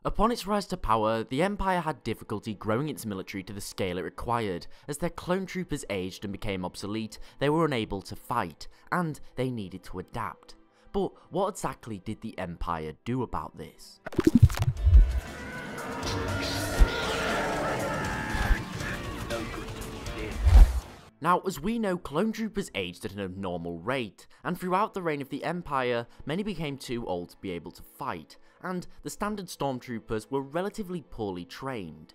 Upon its rise to power, the Empire had difficulty growing its military to the scale it required. As their clone troopers aged and became obsolete, they were unable to fight, and they needed to adapt. But what exactly did the Empire do about this? Now, as we know, clone troopers aged at an abnormal rate, and throughout the reign of the Empire, many became too old to be able to fight, and the standard stormtroopers were relatively poorly trained.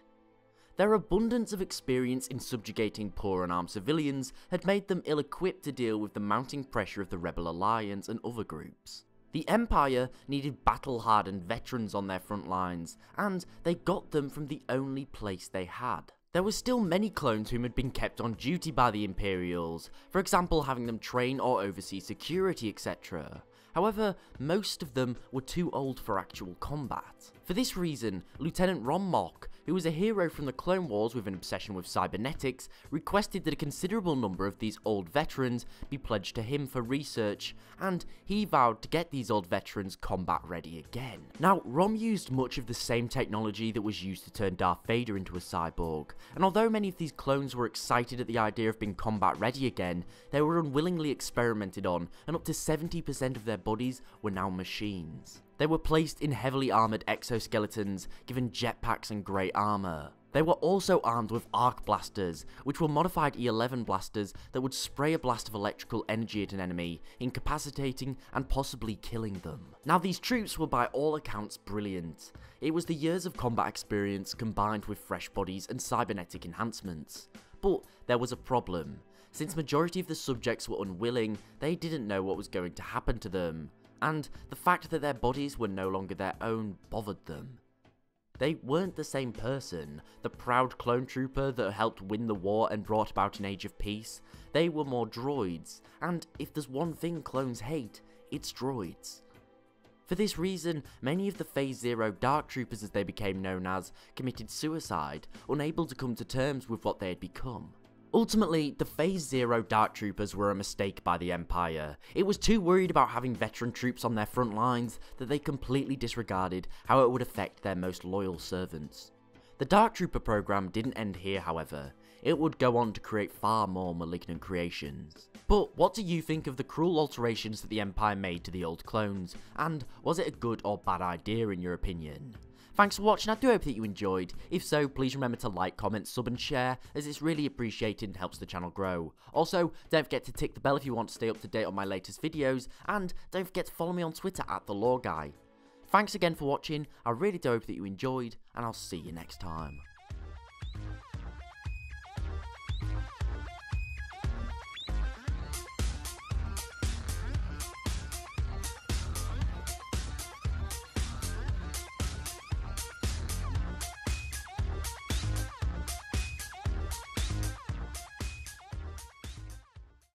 Their abundance of experience in subjugating poor and armed civilians had made them ill-equipped to deal with the mounting pressure of the Rebel Alliance and other groups. The Empire needed battle-hardened veterans on their front lines, and they got them from the only place they had. There were still many clones whom had been kept on duty by the Imperials, for example having them train or oversee security, etc. However, most of them were too old for actual combat. For this reason, Lieutenant Ron Mock, who was a hero from the Clone Wars with an obsession with cybernetics, requested that a considerable number of these old veterans be pledged to him for research, and he vowed to get these old veterans combat ready again. Now, Rom used much of the same technology that was used to turn Darth Vader into a cyborg, and although many of these clones were excited at the idea of being combat ready again, they were unwillingly experimented on, and up to 70% of their bodies were now machines. They were placed in heavily armoured exoskeletons, given jetpacks and grey armour. They were also armed with arc blasters, which were modified E11 blasters that would spray a blast of electrical energy at an enemy, incapacitating and possibly killing them. Now, these troops were by all accounts brilliant. It was the years of combat experience combined with fresh bodies and cybernetic enhancements. But there was a problem. Since majority of the subjects were unwilling, they didn't know what was going to happen to them, and the fact that their bodies were no longer their own bothered them. They weren't the same person, the proud clone trooper that helped win the war and brought about an age of peace. They were more droids, and if there's one thing clones hate, it's droids. For this reason, many of the Phase Zero Dark Troopers, as they became known as, committed suicide, unable to come to terms with what they had become. Ultimately, the Phase Zero Dark Troopers were a mistake by the Empire. It was too worried about having veteran troops on their front lines that they completely disregarded how it would affect their most loyal servants. The Dark Trooper program didn't end here, however. It would go on to create far more malignant creations. But what do you think of the cruel alterations that the Empire made to the old clones, and was it a good or bad idea in your opinion? Thanks for watching, I do hope that you enjoyed. If so, please remember to like, comment, sub and share, as it's really appreciated and helps the channel grow. Also, don't forget to tick the bell if you want to stay up to date on my latest videos, and don't forget to follow me on Twitter @TheLoreGuy. Thanks again for watching, I really do hope that you enjoyed, and I'll see you next time.